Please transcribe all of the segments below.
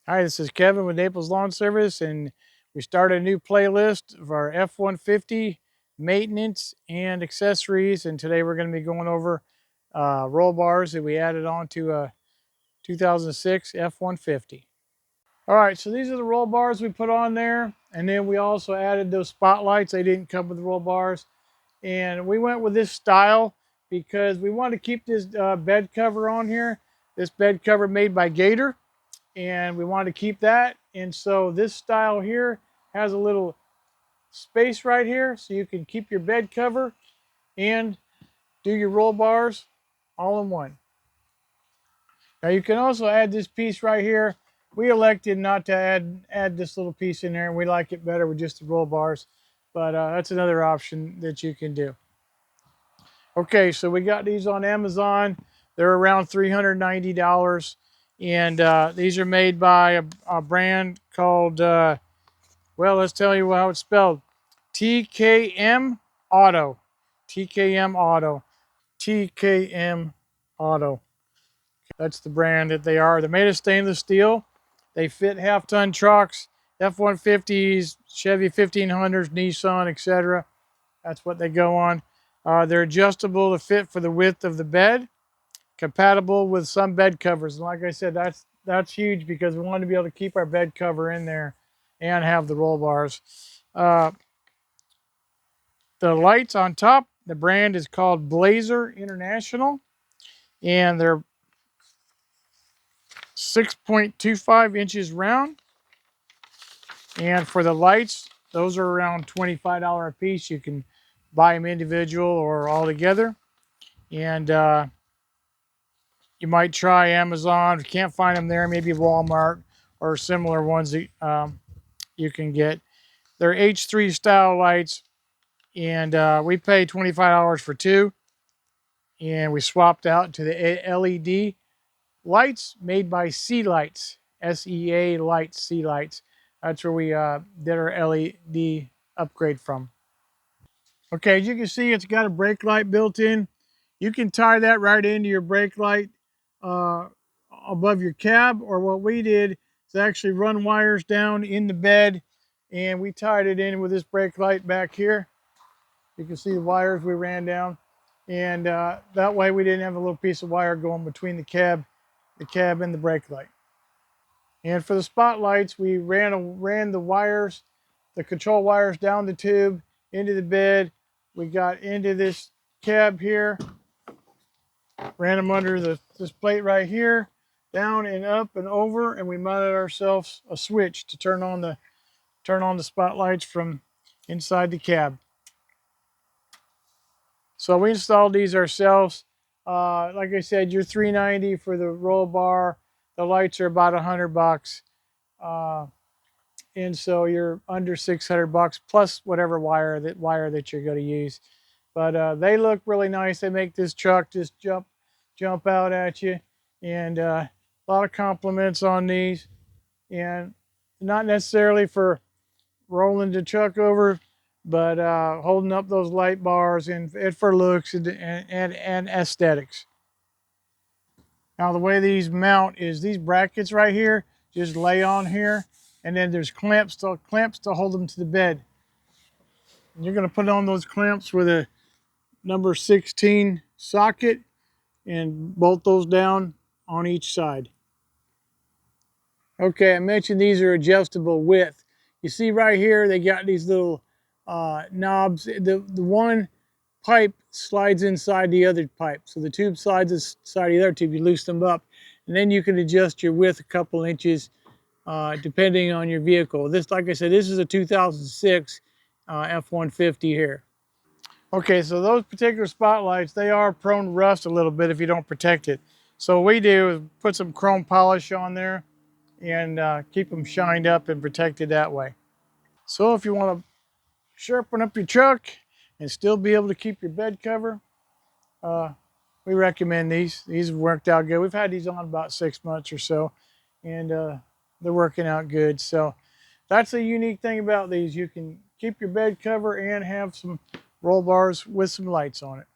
Hi, this is Kevin with Naples Lawn Service, and we started a new playlist of our F-150 maintenance and accessories. And today we're going to be going over roll bars that we added on to a 2006 F-150. All right, so these are the roll bars we put on there, and then we also added those spotlights. They didn't come with the roll bars, and we went with this style because we wanted to keep this bed cover on here. This bed cover made by Gator, and we wanted to keep that. And so this style here has a little space right here so you can keep your bed cover and do your roll bars all in one. Now you can also add this piece right here. We elected not to add this little piece in there, and we like it better with just the roll bars, but that's another option that you can do. Okay, so we got these on Amazon. They're around $390, and these are made by a brand called well, let's tell you how it's spelled. TKM Auto. TKM Auto. TKM Auto. That's the brand that they are. They're made of stainless steel. They fit half-ton trucks, F-150s, Chevy 1500s, Nissan, etc. That's what they go on. They're adjustable to fit for the width of the bed, compatible with some bed covers. And like I said, that's huge because we want to be able to keep our bed cover in there and have the roll bars. Uh, the lights on top, the brand is called Blazer International, and they're 6.25 inches round. And for the lights, those are around $25 a piece. You can buy them individual or all together. And you might try Amazon. If you can't find them there, maybe Walmart or similar ones that you can get. They're H3 style lights, and we paid $25 for two. And we swapped out to the LED lights made by Sea Lights, SEA Lights, Sea Lights. That's where we did our LED upgrade from. Okay, as you can see, it's got a brake light built in. You can tie that right into your brake light uh, above your cab, or what we did is actually run wires down in the bed, and we tied it in with this brake light back here. You can see the wires we ran down, and that way we didn't have a little piece of wire going between the cab and the brake light. And for the spotlights, we ran the wires, the control wires down the tube into the bed. We got into this cab here, ran them under this plate right here, down and up and over, and we mounted ourselves a switch to turn on the spotlights from inside the cab. So we installed these ourselves. Like I said, you're $390 for the roll bar. The lights are about $100. Uh, and so you're under $600 plus whatever wire that you're going to use. But they look really nice. They make this truck just jump out at you, and a lot of compliments on these, and not necessarily for rolling the truck over, but holding up those light bars and for looks and aesthetics. Now the way these mount is these brackets right here just lay on here, and then there's clamps to hold them to the bed. And you're going to put on those clamps with a number 16 socket and bolt those down on each side. Okay, I mentioned these are adjustable width. You see right here, they got these little knobs. The one pipe slides inside the other pipe. So the tube slides inside the other tube, you loosen them up, and then you can adjust your width a couple inches depending on your vehicle. This, like I said, this is a 2006 F-150 here. Okay, so those particular spotlights, they are prone to rust a little bit if you don't protect it. So what we do is put some chrome polish on there and keep them shined up and protected that way. So if you want to sharpen up your truck and still be able to keep your bed cover, we recommend these. These have worked out good. We've had these on about 6 months or so, and they're working out good. So that's the unique thing about these. You can keep your bed cover and have some roll bars with some lights on it.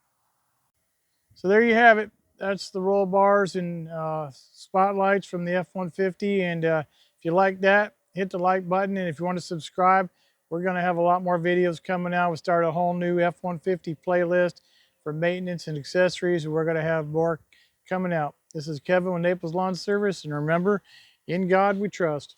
So there you have it. That's the roll bars and spotlights from the F-150. And if If you like that, hit the like button. And if you want to subscribe, we're going to have a lot more videos coming out. We started a whole new F-150 playlist for maintenance and accessories. And we're going to have more coming out. This is Kevin with Naples Lawn Service. And remember, in God we trust.